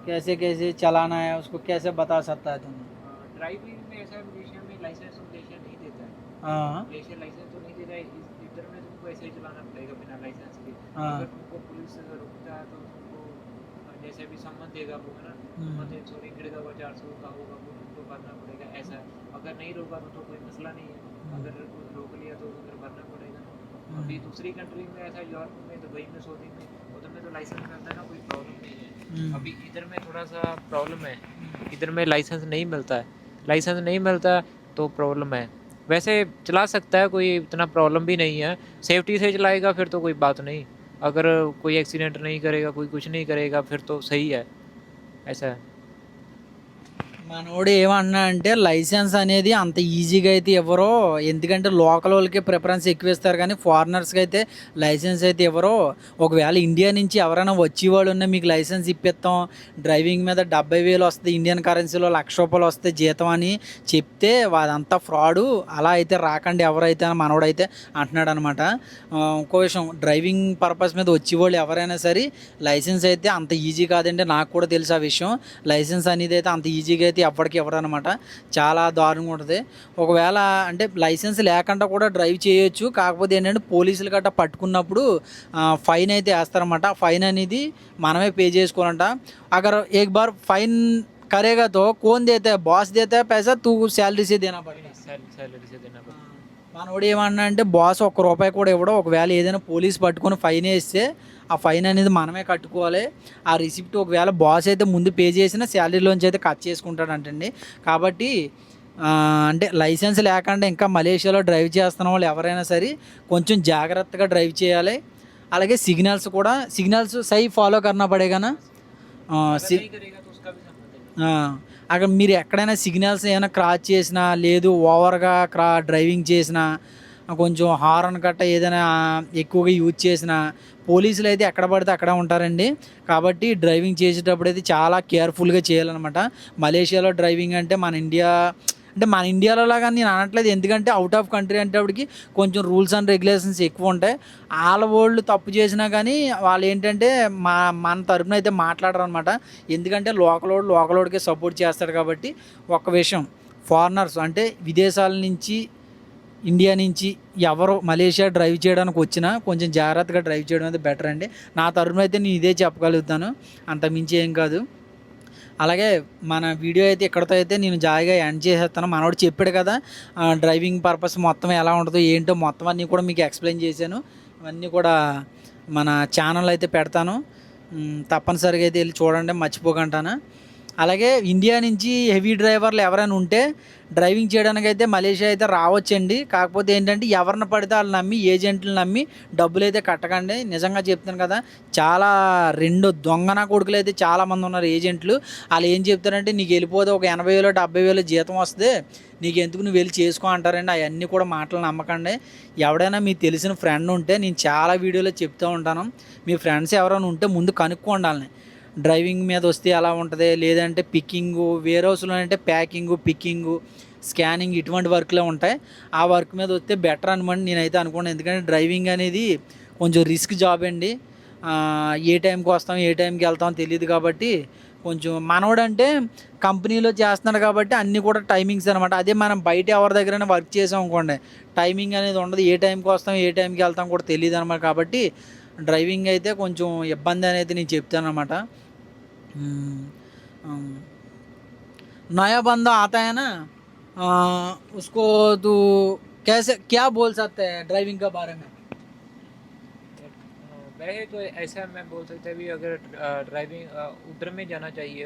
कैसे कैसे चलाना है उसको कैसे बता सकता है तुम? ड्राइविंग में ऐसा है, मलेशिया में लाइसेंस मलेशिया नहीं देता है। हाँ मलेशिया लाइसेंस तो नहीं देता है, इधर में तुमको ऐसे ही चलाना पड़ेगा बिना लाइसेंस के। हाँ अगर तुमको पुलिस रोकता है तो तुमको जैसे भी सम्मन देगा वो है ना, सम्मन 300 गिरेगा वो 400 का होगा, वो तुमको भरना पड़ेगा ऐसा है। अगर नहीं रोका तो कोई मसला नहीं है, अगर रोक लिया तो उधर भरना पड़ेगा। अभी दूसरी कंट्री में ऐसा, यूरोप में, दुबई में, सऊदी में, उधर में तो लाइसेंस मिलता है ना, कोई प्रॉब्लम नहीं है। अभी इधर में थोड़ा सा प्रॉब्लम है, इधर में लाइसेंस नहीं मिलता है, लाइसेंस नहीं मिलता तो प्रॉब्लम है। वैसे चला सकता है, कोई इतना प्रॉब्लम भी नहीं है, सेफ्टी से चलाएगा फिर तो कोई बात नहीं। अगर कोई एक्सीडेंट नहीं करेगा, कोई कुछ नहीं करेगा, फिर तो सही है, ऐसा है। మనోడు ఏమన్నా అంటే లైసెన్స్ అనేది అంత ఈజీగా అయితే ఇవ్వరు, ఎందుకంటే లోకల్ వాళ్ళకి ప్రిఫరెన్స్ ఎక్కువ ఇస్తారు కానీ ఫారినర్స్కి అయితే లైసెన్స్ అయితే ఇవ్వరు. ఒకవేళ ఇండియా నుంచి ఎవరైనా వచ్చేవాళ్ళు ఉన్నా మీకు లైసెన్స్ ఇప్పిస్తాం, డ్రైవింగ్ మీద 70,000 వస్తుంది, ఇండియన్ కరెన్సీలో ₹1,00,000 వస్తే జీతం అని చెప్తే అదంతా ఫ్రాడు, అలా అయితే రాకండి ఎవరైతే అని మనోడైతే అంటున్నాడు అనమాట. ఇంకో విషయం, డ్రైవింగ్ పర్పస్ మీద వచ్చేవాళ్ళు ఎవరైనా సరే లైసెన్స్ అయితే అంత ఈజీ కాదండి, నాకు కూడా తెలుసు ఆ విషయం. లైసెన్స్ అనేది అయితే అంత ఈజీగా అయితే ఎప్పటికీ ఇవ్వరనమాట, చాలా దారుణంగా ఉంటుంది. ఒకవేళ అంటే లైసెన్స్ లేకుండా కూడా డ్రైవ్ చేయొచ్చు, కాకపోతే ఏంటంటే పోలీసులు గట్రా పట్టుకున్నప్పుడు ఫైన్ అయితే వేస్తారన్నమాట. ఫైన్ అనేది మనమే పే చేసుకోవాలంట. అగర్ ఏక్ బార్ ఫైన్ करेगा तो कौन देता है? बॉस देता है पैसा, तू सैलरी से देना पड़ेगा. सैलरी से देना पड़ेगा। మనోడు ఏమన్నా అంటే బాస్ ₹1 కూడా ఇవ్వడం. ఒకవేళ ఏదైనా పోలీస్ పట్టుకొని ఫైన్ వేస్తే ఆ ఫైన్ అనేది మనమే కట్టుకోవాలి. ఆ రిసిప్ట్ ఒకవేళ బాస్ అయితే ముందు పే చేసిన శాలరీలోంచి అయితే కట్ చేసుకుంటాడంటండి. కాబట్టి అంటే లైసెన్స్ లేకుండా ఇంకా మలేషియాలో డ్రైవ్ చేస్తున్న వాళ్ళు ఎవరైనా సరే కొంచెం జాగ్రత్తగా డ్రైవ్ చేయాలి. అలాగే సిగ్నల్స్ కూడా, సిగ్నల్స్ సై ఫాలో కర్నా పడేగా నా. अगर नहीं करेगा तो उसका भी संबंध है। అక్కడ మీరు ఎక్కడైనా సిగ్నల్స్ ఏమైనా క్రాస్ చేసినా, లేదు ఓవర్గా డ్రైవింగ్ చేసినా, కొంచెం హార్న్ గట్ట ఏదైనా ఎక్కువగా యూజ్ చేసినా పోలీసులు అయితే ఎక్కడ పడితే అక్కడ ఉంటారండి. కాబట్టి డ్రైవింగ్ చేసేటప్పుడు అయితే చాలా కేర్ఫుల్గా చేయాలన్నమాట. మలేషియాలో డ్రైవింగ్ అంటే మన ఇండియాలో లాగా నేను అనట్లేదు, ఎందుకంటే అవుట్ ఆఫ్ కంట్రీ అంటేప్పటికి కొంచెం రూల్స్ అండ్ రెగ్యులేషన్స్ ఎక్కువ ఉంటాయి. వాళ్ళు తప్పు చేసినా కానీ వాళ్ళు ఏంటంటే మన తరపున అయితే మాట్లాడరు అనమాట, ఎందుకంటే లోకలోడికే సపోర్ట్ చేస్తాడు. కాబట్టి ఒక విషయం, ఫారినర్స్ అంటే విదేశాల నుంచి, ఇండియా నుంచి ఎవరు మలేషియా డ్రైవ్ చేయడానికి వచ్చినా కొంచెం జాగ్రత్తగా డ్రైవ్ చేయడం అయితే బెటర్ అండి. నా తరపున అయితే నేను ఇదే చెప్పగలుగుతాను, అంతకుమించి ఏం కాదు. అలాగే మన వీడియో అయితే ఇక్కడితో అయితే నేను జాయిగా ఎండ్ చేసేస్తాను. మనోడు చెప్పాడు కదా డ్రైవింగ్ పర్పస్ మొత్తం ఎలా ఉంటుందో ఏంటో మొత్తం అన్నీ కూడా మీకు ఎక్స్ప్లెయిన్ చేశాను. ఇవన్నీ కూడా మన ఛానల్ అయితే పెడతాను, తప్పనిసరిగా అయితే వెళ్ళి చూడండి, మర్చిపోకంటాను. అలాగే ఇండియా నుంచి హెవీ డ్రైవర్లు ఎవరైనా ఉంటే డ్రైవింగ్ చేయడానికి అయితే మలేషియా అయితే రావచ్చండి. కాకపోతే ఏంటంటే ఎవరిని పడితే వాళ్ళు నమ్మి, ఏజెంట్లు నమ్మి డబ్బులు అయితే కట్టకండి. నిజంగా చెప్తాను కదా, చాలా దొంగన కొడుకులు అయితే చాలామంది ఉన్నారు ఏజెంట్లు. వాళ్ళు ఏం చెప్తారంటే నీకు వెళ్ళిపోతే ఒక 80,000 70,000 జీతం వస్తుంది, నీకు ఎందుకు నువ్వు వెళ్ళి చేసుకో అంటారండి. అవన్నీ కూడా మాటలు నమ్మకండి. ఎవడైనా మీకు తెలిసిన ఫ్రెండ్ ఉంటే, నేను చాలా వీడియోలో చెప్తూ ఉంటాను, మీ ఫ్రెండ్స్ ఎవరైనా ఉంటే ముందు కనుక్కోండి వాళ్ళని. డ్రైవింగ్ మీద వస్తే ఎలా ఉంటుంది, లేదంటే పిక్కింగు, వేర్ హౌస్లో అంటే ప్యాకింగు, పిక్కింగు, స్కానింగ్ ఇటువంటి వర్క్లే ఉంటాయి. ఆ వర్క్ మీద వస్తే బెటర్ అనమాట నేనైతే అనుకున్నాను. ఎందుకంటే డ్రైవింగ్ అనేది కొంచెం రిస్క్ జాబ్ అండి. ఏ టైంకి వస్తాం, ఏ టైంకి వెళ్తాం తెలియదు. కాబట్టి కొంచెం మనోడంటే కంపెనీలో చేస్తున్నాడు కాబట్టి అన్నీ కూడా టైమింగ్స్ అనమాట. అదే మనం బయట ఎవరి దగ్గరైనా వర్క్ చేసాం అనుకోండి, టైమింగ్ అనేది ఉండదు, ఏ టైంకి వస్తాం ఏ టైంకి వెళ్తాం కూడా తెలియదు అనమాట. కాబట్టి డ్రైవింగ్ అయితే కొంచెం ఇబ్బంది అనేది నేను చెప్తాను అనమాట. नया बंदा आता है ना, उसको तो कैसे क्या बोल सकते हैं ड्राइविंग के बारे में? वैसे तो ऐसा मैं बोल सकता भी, अगर ड्राइविंग उधर में जाना चाहिए,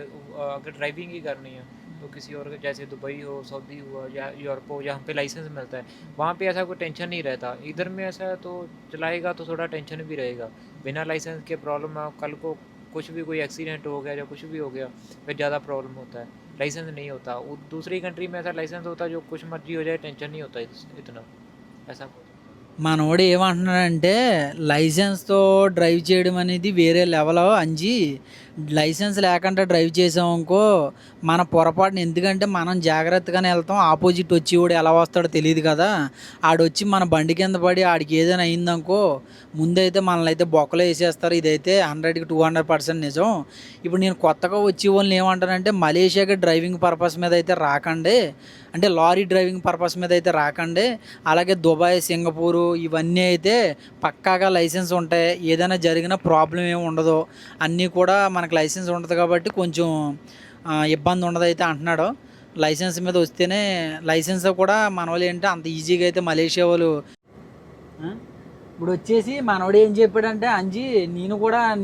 अगर ड्राइविंग ही करनी है तो किसी और के, जैसे दुबई हो, सऊदी हुआ या यूरोप हो, जहाँ पे लाइसेंस मिलता है, वहाँ पे ऐसा कोई टेंशन नहीं रहता। इधर में ऐसा तो चलाएगा तो थोड़ा टेंशन भी रहेगा, बिना लाइसेंस के प्रॉब्लम है, कल को कुछ भी कोई एक्सीडेंट हो गया या कुछ भी हो गया फिर ज़्यादा प्रॉब्लम होता है, लाइसेंस नहीं होता। दूसरी कंट्री में ऐसा लाइसेंस होता है जो कुछ मर्जी हो जाए टेंशन नहीं होता इतना ऐसा। మనోడు ఏమంటున్నాడంటే లైసెన్స్తో డ్రైవ్ చేయడం అనేది వేరే లెవెల్ అంజి. లైసెన్స్ లేకుండా డ్రైవ్ చేసామనుకో మన పొరపాటున, ఎందుకంటే మనం జాగ్రత్తగానే వెళ్తాం, ఆపోజిట్ వచ్చి ఎలా వస్తాడో తెలియదు కదా. ఆడొచ్చి మన బండి కింద పడి ఆడికి ఏదైనా అయిందనుకో ముందైతే మనల్ని అయితే బొక్కలో వేసేస్తారు. ఇదైతే 100కి 200% నిజం. ఇప్పుడు నేను కొత్తగా వచ్చే వాళ్ళని ఏమంటానంటే మలేషియాకి డ్రైవింగ్ పర్పస్ మీద అయితే రాకండి, అంటే లారీ డ్రైవింగ్ పర్పస్ మీద అయితే రాకండి. అలాగే దుబాయ్, సింగపూరు ఇవన్నీ అయితే పక్కాగా లైసెన్స్ ఉంటాయి, ఏదైనా జరిగిన ప్రాబ్లం ఏమి ఉండదు, అన్నీ కూడా మనకు లైసెన్స్ ఉంటుంది కాబట్టి కొంచెం ఇబ్బంది ఉండదు అయితే అంటున్నాడు. లైసెన్స్ మీద వస్తేనే, లైసెన్స్ కూడా మన వాళ్ళు ఏంటంటే అంత ఈజీగా అయితే మలేషియా వాళ్ళు. ఇప్పుడు వచ్చేసి మనోడు ఏం చెప్పాడంటే అంజీ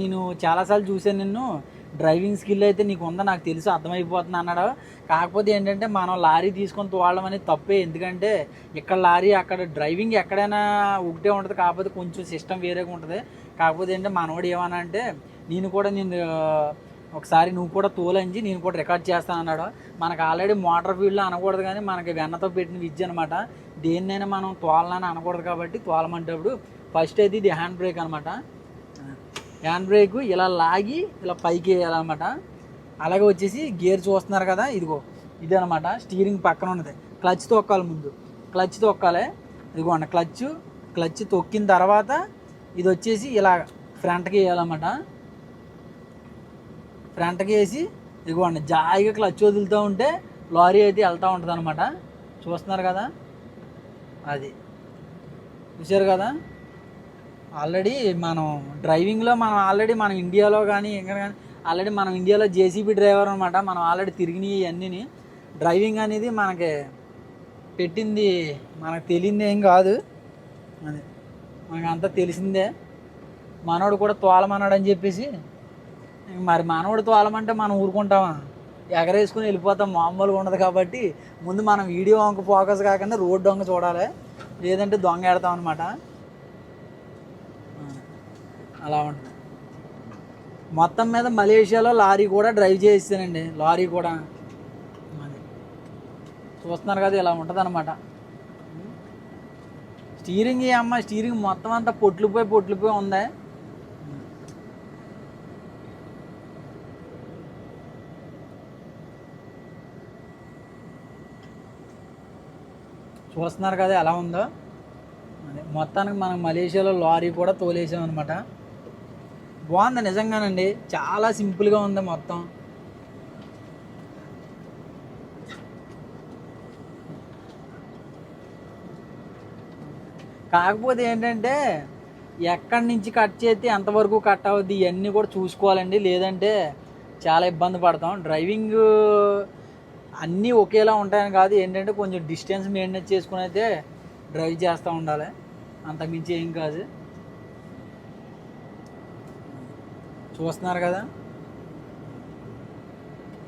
నేను చాలాసార్లు చూశాను నిన్ను, డ్రైవింగ్ స్కిల్ అయితే నీకు ఉందా నాకు తెలుసు, అర్థమైపోతుంది అన్నాడు. కాకపోతే ఏంటంటే మనం లారీ తీసుకొని తోవడం అనేది తప్పే, ఎందుకంటే ఇక్కడ లారీ అక్కడ డ్రైవింగ్ ఎక్కడైనా ఒకటే ఉంటుంది, కాకపోతే కొంచెం సిస్టమ్ వేరేగా ఉంటుంది. కాకపోతే ఏంటంటే మనోడు ఏమన్నా అంటే నేను ఒకసారి నువ్వు కూడా తోలంచి నేను కూడా రికార్డ్ చేస్తాను అన్నాడు. మనకు ఆల్రెడీ మోటార్ ఫీల్డ్లో అనకూడదు, కానీ మనకి వెన్నతో పెట్టిన విద్య అనమాట. దేన్నైనా మనం తోలాలని అనకూడదు కాబట్టి తోలమంటప్పుడు ఫస్ట్ అయితే ఇది హ్యాండ్ బ్రేక్ అనమాట. హ్యాండ్ బ్రేక్ ఇలా లాగి ఇలా పైకి వేయాలన్నమాట. అలాగే వచ్చేసి గేర్ చూస్తున్నారు కదా, ఇదిగో ఇది అనమాట. స్టీరింగ్ పక్కన ఉన్నది, క్లచ్ తొక్కాలి, ముందు క్లచ్ తొక్కాలి. ఇదిగోండి క్లచ్ తొక్కిన తర్వాత ఇది వచ్చేసి ఇలా ఫ్రంట్కి వేయాలన్నమాట. ఫ్రంట్కి వేసి ఇదిగోండి జాయిగా క్లచ్ వదులుతూ ఉంటే లారీ అయితే వెళ్తూ ఉంటుంది అనమాట. చూస్తున్నారు కదా, అది చూసారు కదా. ఆల్రెడీ మనం డ్రైవింగ్లో మనం ఇండియాలో కానీ ఎక్కడ కానీ ఆల్రెడీ మనం ఇండియాలో జేసీబీ డ్రైవర్ అనమాట. మనం ఆల్రెడీ తిరిగినాయి ఇవన్నీ. డ్రైవింగ్ అనేది మనకి పెట్టింది, మనకు తెలియంది ఏం కాదు, అది మనకు అంతా తెలిసిందే. మనోడు కూడా తోలమన్నాడు అని చెప్పేసి మరి మనోడు తోలమంటే మనం ఊరుకుంటామా, ఎగరేసుకుని వెళ్ళిపోతాం, మామూలుగా ఉండదు. కాబట్టి ముందు మనం వీడియో వంక ఫోకస్ కాకుండా రోడ్డు వంక చూడాలి, లేదంటే దొంగ ఎడతాం అనమాట. అలా ఉంటుంది. మొత్తం మీద మలేషియాలో లారీ కూడా డ్రైవ్ చేయిస్తానండి, లారీ కూడా చూస్తున్నారు కదా, ఇలా ఉంటుంది అనమాట. స్టీరింగ్ మొత్తం అంతా పొట్లిపోయి ఉంది. చూస్తున్నారు కదా ఎలా ఉందో. అదే మొత్తానికి మనం మలేషియాలో లారీ కూడా తోలేసాం అనమాట. బాగుంది నిజంగానండి, చాలా సింపుల్గా ఉంది మొత్తం. కాకపోతే ఏంటంటే ఎక్కడి నుంచి కట్ చేస్తే ఎంతవరకు కట్ అవుద్ది ఇవన్నీ కూడా చూసుకోవాలండి, లేదంటే చాలా ఇబ్బంది పడతాం. డ్రైవింగ్ అన్నీ ఒకేలా ఉంటాయని కాదు, ఏంటంటే కొంచెం డిస్టెన్స్ మెయింటైన్ చేసుకుని అయితే డ్రైవ్ చేస్తూ ఉండాలి, అంతకుమించి ఏం కాదు. చూస్తున్నారు కదా,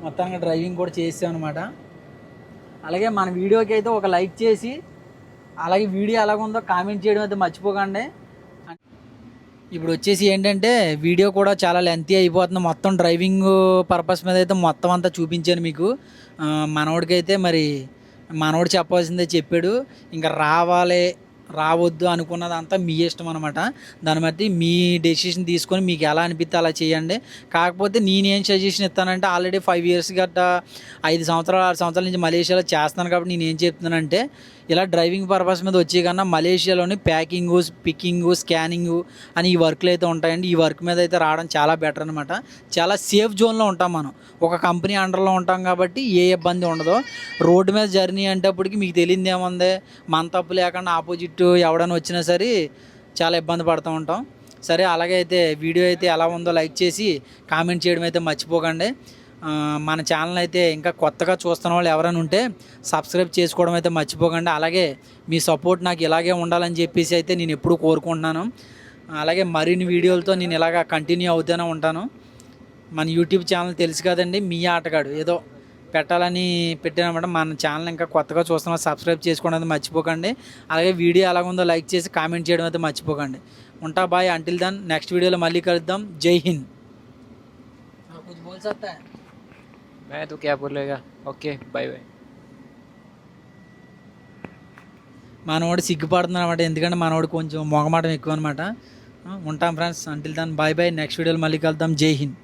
మొత్తంగా డ్రైవింగ్ కూడా చేసాం అనమాట. అలాగే మన వీడియోకి అయితే ఒక లైక్ చేసి, అలాగే వీడియో ఎలాగుందో కామెంట్ చేయడం అయితే మర్చిపోకండి. ఇప్పుడు వచ్చేసి ఏంటంటే వీడియో కూడా చాలా లెంతీ అయిపోతుంది. మొత్తం డ్రైవింగ్ పర్పస్ మీద అయితే మొత్తం అంతా చూపించాను మీకు. మనోడికైతే మరి మనోడు చెప్పాల్సిందే చెప్పాడు. ఇంకా రావద్దు అనుకున్నదంతా మీ ఇష్టం అనమాట. దాన్ని బట్టి మీ డెసిషన్ తీసుకొని మీకు ఎలా అనిపిస్తే అలా చేయండి. కాకపోతే నేనేం సజెషన్ ఇస్తానంటే ఆల్రెడీ 5 years గట్టా 5 సంవత్సరాలు 6 సంవత్సరాల నుంచి మలేషియాలో చేస్తాను కాబట్టి నేనేం చెప్తున్నానంటే ఇలా డ్రైవింగ్ పర్పస్ మీద వచ్చే కన్నా మలేషియాలోని ప్యాకింగు, పికింగు, స్కానింగు అని ఈ వర్క్లు అయితే ఉంటాయండి. ఈ వర్క్ మీద అయితే రావడం చాలా బెటర్ అనమాట. చాలా సేఫ్ జోన్లో ఉంటాం మనం, ఒక కంపెనీ అండర్లో ఉంటాం కాబట్టి ఏ ఇబ్బంది ఉండదు. రోడ్డు మీద జర్నీ అంటేప్పటికి మీకు తెలియదు ఏముంది, మన తప్పు లేకుండా ఆపోజిట్ ఎవడైనా వచ్చినా సరే చాలా ఇబ్బంది పడుతూ ఉంటాం. సరే, అలాగే అయితే వీడియో అయితే ఎలా ఉందో లైక్ చేసి కామెంట్ చేయడం అయితే మర్చిపోకండి. మన ఛానల్ అయితే ఇంకా కొత్తగా చూస్తున్న వాళ్ళు ఎవరైనా ఉంటే సబ్స్క్రైబ్ చేసుకోవడం అయితే మర్చిపోకండి. అలాగే మీ సపోర్ట్ నాకు ఇలాగే ఉండాలని చెప్పేసి అయితే నేను ఎప్పుడూ కోరుకుంటున్నాను. అలాగే మరిన్ని వీడియోలతో నేను ఇలాగా కంటిన్యూ అవుతూనే ఉంటాను. మన యూట్యూబ్ ఛానల్ తెలుసు కదండి, మీ ఆటగాడు ఏదో పెట్టాలని పెట్టానమాట. మన ఛానల్ ఇంకా కొత్తగా చూస్తున్నా సబ్స్క్రైబ్ చేసుకోవడం అయితే మర్చిపోకండి. అలాగే వీడియో ఎలాగుందో లైక్ చేసి కామెంట్ చేయడం అయితే మర్చిపోకండి. ఉంటా బాయ్, అంటిల్ దెన్ నెక్స్ట్ వీడియోలో మళ్ళీ కలుద్దాం. జై హింద్. कुछ बोल सकता है? मैं तो क्या बोलेगा. Okay bye bye. మనోడు సిగ్గుపడుతున్నాడు అనమాట, ఎందుకంటే మనోడు కొంచెం మొగమాటం ఎక్కువ అనమాట. ఉంటాం friends, until then bye bye. Next వీడియోలో మళ్ళీ కలుద్దాం. జై హింద్.